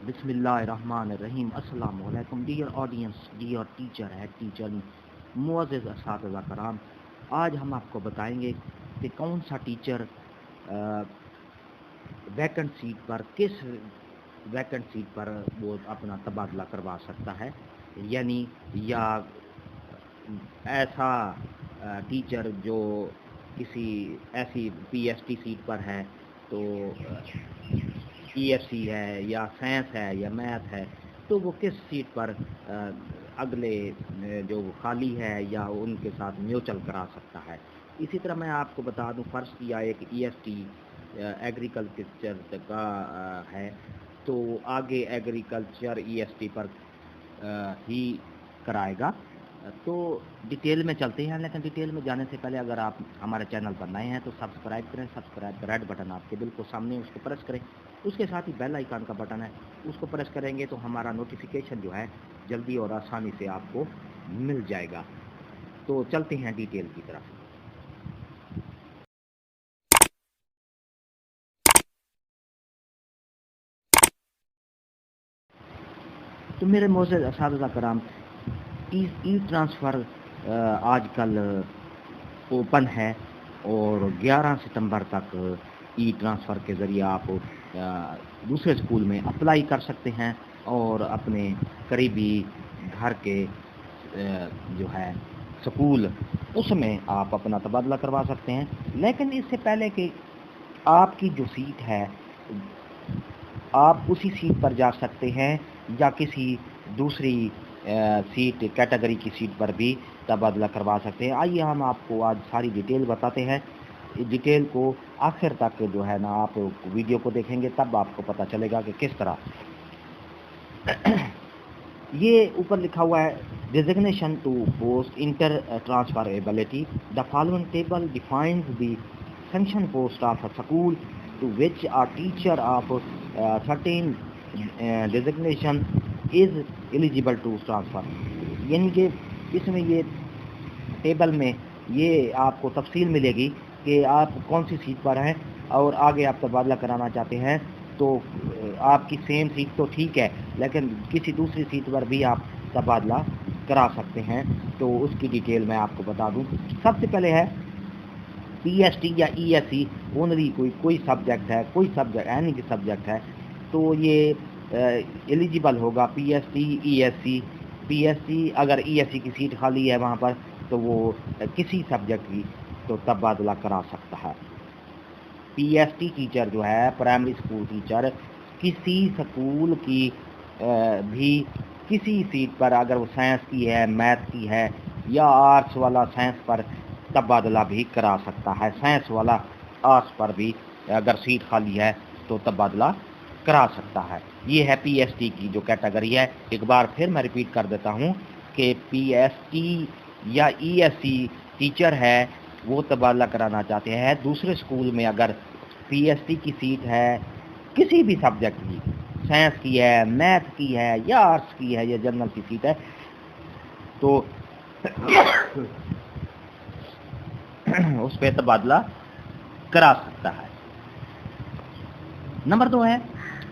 बिस्मिल्लाहिर्रहमानिर्रहीम। अस्सलाम वालेकुम डियर ऑडियंस, डियर टीचर है टीचर मुअज़्ज़िज़ असातिज़ा कराम। आज हम आपको बताएंगे कि कौन सा टीचर वैकेंट सीट पर किस वैकेंट सीट पर वो अपना तबादला करवा सकता है, यानी या ऐसा टीचर जो किसी ऐसी पीएसटी सीट पर है तो ईएससी है या साइंस है या मैथ है, तो वो किस सीट पर अगले जो खाली है या उनके साथ म्यूचुअल करा सकता है। इसी तरह मैं आपको बता दूं, फ़र्ज़ किया एक ईएसटी एग्रीकल्चर का है, तो आगे एग्रीकल्चर ईएसटी पर ही कराएगा। तो डिटेल में चलते हैं, लेकिन डिटेल में जाने से पहले अगर आप हमारे चैनल पर नए हैं तो सब्सक्राइब करें। सब्सक्राइब का रेड बटन आपके बिल्कुल सामने, उसको प्रेस करें। उसके साथ ही बेल आइकन का बटन है, उसको प्रेस करेंगे तो हमारा नोटिफिकेशन जो है जल्दी और आसानी से आपको मिल जाएगा। तो चलते हैं डिटेल की तरफ। तो मेरे मोअज़्ज़िज़ असातिज़ा कराम, ई ट्रांसफ़र आजकल ओपन है और 11 सितंबर तक ई ट्रांसफ़र के ज़रिए आप दूसरे स्कूल में अप्लाई कर सकते हैं और अपने करीबी घर के जो है स्कूल उसमें आप अपना तबादला करवा सकते हैं। लेकिन इससे पहले कि आपकी जो सीट है आप उसी सीट पर जा सकते हैं या किसी दूसरी सीट कैटेगरी की सीट पर भी तबादला करवा सकते हैं। आइए हम आपको आज सारी डिटेल बताते हैं। डिटेल को आखिर तक जो है ना आप वीडियो को देखेंगे तब आपको पता चलेगा कि किस तरह। ये ऊपर लिखा हुआ है, designation to post inter transferability. The following table defines the sanction post of a school to which a teacher of certain designation is eligible to transfer। यानी कि इसमें ये टेबल में ये आपको तफसील मिलेगी कि आप कौन सी सीट पर हैं और आगे आप तबादला कराना चाहते हैं। तो आपकी सेम सीट तो ठीक है, लेकिन किसी दूसरी सीट पर भी आप तबादला करा सकते हैं। तो उसकी डिटेल मैं आपको बता दूं। सबसे पहले है पीएसटी या ईएससी ओनली, कोई सब्जेक्ट है, कोई सब्जेक्ट एनी की सब्जेक्ट है तो ये एलिजिबल होगा पीएसटी ईएससी। पीएसटी अगर ईएससी की सीट खाली है वहाँ पर तो वो किसी सब्जेक्ट की तो तबादला करा सकता है। पीएसटी टीचर जो है प्राइमरी स्कूल टीचर किसी स्कूल की भी किसी सीट पर अगर वो साइंस की है, मैथ की है या आर्ट्स वाला साइंस पर तबादला भी करा सकता है। साइंस वाला आर्ट्स पर भी अगर सीट खाली है तो तबादला करा सकता है। ये है पीएसटी की जो कैटेगरी है। एक बार फिर मैं रिपीट कर देता हूँ कि पीएसटी या ईएससी टीचर है वो तबादला कराना चाहते हैं दूसरे स्कूल में। अगर पीएसटी की सीट है किसी भी सब्जेक्ट की, साइंस की है, मैथ की है या आर्ट्स की है या जनरल की सीट है, तो उस पर तबादला करा सकता है। नंबर 2 है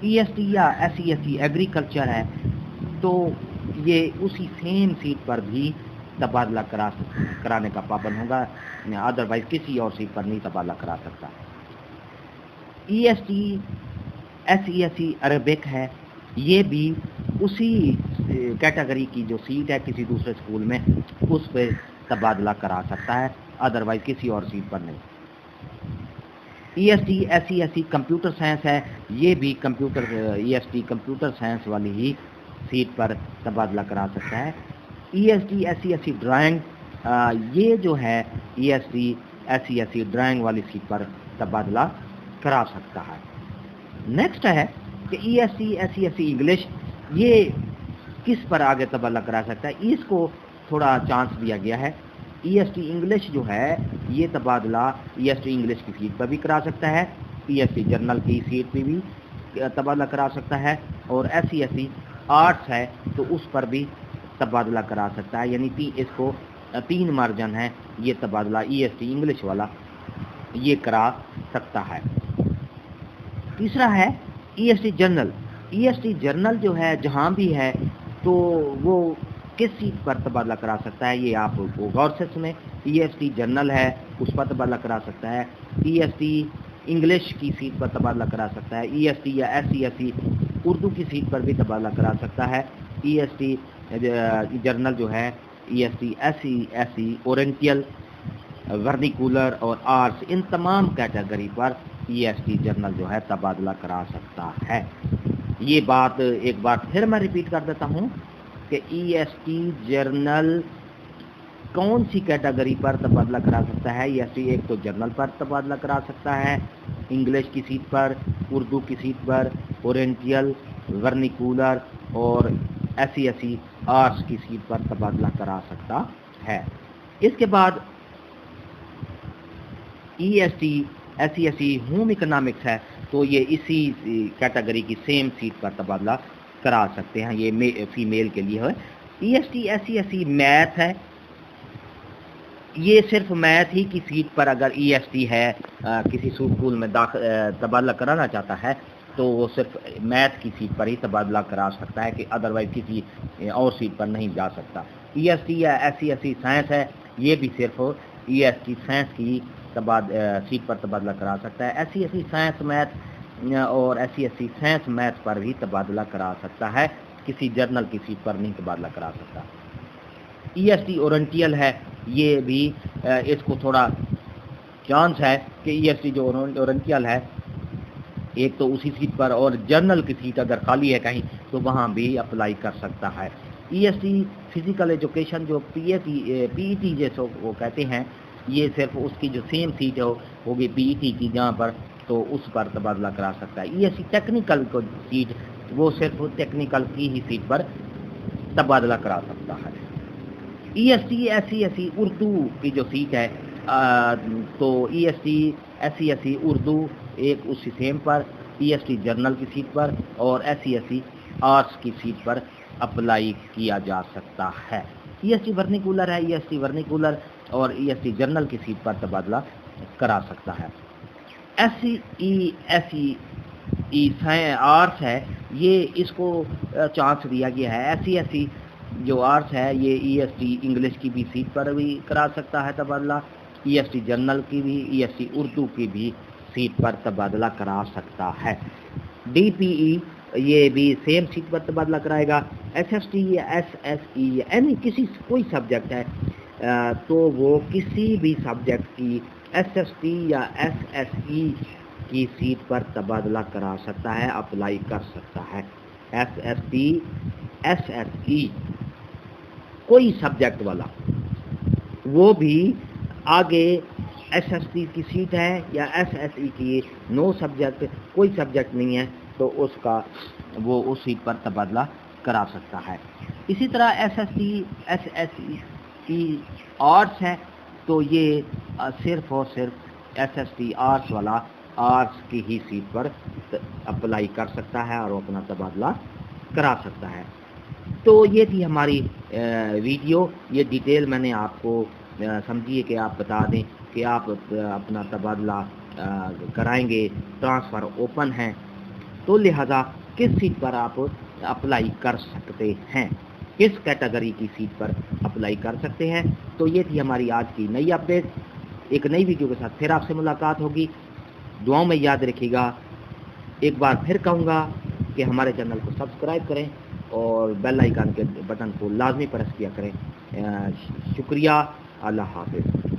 ईएसटी या एसईएससी एग्रीकल्चर है, तो ये उसी सेम सीट पर भी तबादला कराने का पाबंद होगा, अदरवाइज किसी और सीट पर नहीं तबादला करा सकता। ईएसटी एसईएससी अरबिक है, ये भी उसी कैटेगरी की जो सीट है किसी दूसरे स्कूल में उस पर तबादला करा सकता है, अदरवाइज किसी और सीट पर नहीं। ईएसटी एसईएससी कंप्यूटर साइंस है, ये भी ईएसटी कंप्यूटर साइंस वाली ही सीट पर तबादला करा सकता है। ईएसटी एसईएससी ड्राइंग, ये जो है ईएसटी एसईएससी ड्राइंग वाली सीट पर तबादला करा सकता है। नेक्स्ट है कि ईएसटी एसईएससी इंग्लिश, ये किस पर आगे तबादला करा सकता है, इसको थोड़ा चांस दिया गया है। ईएसटी इंग्लिश जो है ये तबादला ईएसटी इंग्लिश की सीट पर भी करा सकता है, ईएसटी जर्नल की सीट पर भी तबादला करा सकता है, और एसईएससी आर्ट्स है तो उस पर भी तबादला करा सकता है। यानी इसको 3 मार्जिन है, ये तबादला ईएसटी इंग्लिश वाला ये करा सकता है। तीसरा है ईएसटी जर्नल, EST جرنل جو ہے جہاں بھی ہے تو وہ کس سیٹ پر تبادلہ کرا سکتا ہے، یہ آپ کو غور سے سنیں. EST جرنل ہے اس پر تبادلہ کرا سکتا ہے. EST انگلش کی سیٹ پر تبادلہ کرا سکتا ہے. EST یا SESE اردو کی سیٹ پر بھی تبادلہ کرا سکتا ہے. EST جرنل جو ہے EST SESE اورینٹیل ورنیکولر اور آرٹس ان تمام کیٹیگری پر EST جرنل جو ہے تبادلہ کرا سکتا ہے. یہ بات ایک بار پھر میں ریپیٹ کر دیتا ہوں کہ EST جرنل کون سی کیٹیگری پر تبادلہ کرا سکتا ہے. EST ایک تو جرنل پر تبادلہ کرا سکتا ہے انگلش کی سیٹ پر، اردو کی سیٹ پر، اورینٹیل ورنیکولر اور SESE آرٹس کی سیٹ پر تبادلہ کرا سکتا ہے. اس کے بعد EST SESE ہوم اکنامکس ہے تو یہ اسی کیٹیگری کی سیم سیٹ پر تبادلہ کرا سکتے ہیں، یہ فیمیل کے لیے ہے. EST SESE میتھ ہے، یہ صرف میتھ ہی کی سیٹ پر اگر EST ہے کسی اسکول میں تبادلہ کرانا چاہتا ہے تو وہ صرف میتھ کی سیٹ پر ہی تبادلہ کرا سکتا ہے کہ ادروائز کسی اور سیٹ پر نہیں جا سکتا. EST یا SESE سائنس ہے، یہ بھی صرف EST سائنس کی سیٹ پر تبادلہ کرا سکتا ہے. SESE سائنس میتھ اور SESE سائنس میتھ پر بھی تبادلہ کرا سکتا ہے، کسی جرنل کی سیٹ پر نہیں تبادلہ کرا سکتا. EST اورینٹیل ہے، یہ بھی اس کو تھوڑا چانس ہے کہ EST جو اورینٹیل ہے ایک تو اسی سیٹ پر اور جرنل کی سیٹ اگر خالی ہے کہیں تو وہاں بھی اپلائی کر سکتا ہے. EST فزیکل ایجوکیشن جو PET جیسے وہ کہتے ہیں، یہ صرف اس کی جو سیم سیٹ ہوگی PET کی جہاں پر تو اس پر تبادلہ کرا سکتا ہے. EST ٹیکنیکل کو سیٹ وہ صرف ٹیکنیکل کی ہی سیٹ پر تبادلہ کرا سکتا ہے. EST SESE اردو کی جو سیٹ ہے تو EST SESE اردو ایک اسی سیم پر EST جرنل کی سیٹ پر اور SESE آرٹس کی سیٹ پر اپلائی کیا جا سکتا ہے. EST ورنیکولر ہے، EST ورنیکولر اور EST جرنل کی سیٹ پر تبادلہ کرا سکتا ہے. SESE آرٹس ہے، یہ اس کو چانس دیا گیا ہے. SESE جو آرٹس ہے یہ EST انگلش کی بھی سیٹ پر بھی کرا سکتا ہے تبادلہ، EST جرنل کی بھی، EST اردو کی بھی سیٹ پر تبادلہ کرا سکتا ہے. DPE یہ بھی سیم سیٹ پر تبادلہ کرائے گا. SST یا SSE یعنی کوئی سبجیکٹ ہے تو وہ کسی بھی سبجیکٹ کی SST یا SSE کی سیٹ پر تبادلہ کرا سکتا ہے، اپلائی کر سکتا ہے. SST SSE کوئی سبجیکٹ والا وہ بھی آگے SST کی سیٹ ہے یا SSE کی نو سبجیکٹ کوئی سبجیکٹ نہیں ہے تو اس کا وہ اس سیٹ پر تبادلہ کرا سکتا ہے. اسی طرح SST SSE آرٹس ہے تو یہ صرف اور صرف SST آرٹس والا آرٹس کی ہی سیٹ پر اپلائی کر سکتا ہے اور اپنا تبادلہ کرا سکتا ہے. تو یہ تھی ہماری ویڈیو، یہ ڈیٹیل میں نے آپ کو سمجھیے کہ آپ بتا دیں کہ آپ اپنا تبادلہ کرائیں گے، ٹرانسفر اوپن ہیں تو لہذا کس سیٹ پر آپ اپلائی کر سکتے ہیں، کس کیٹیگری کی سیٹ پر اپلائی کر سکتے ہیں. تو یہ تھی ہماری آج کی نئی اپڈیٹ. ایک نئی ویڈیو کے ساتھ پھر آپ سے ملاقات ہوگی. دعاؤں میں یاد رکھیے گا. ایک بار پھر کہوں گا کہ ہمارے چینل کو سبسکرائب کریں اور بیل آئیکن کے بٹن کو لازمی پریس کیا کریں. شکریہ. اللہ حافظ.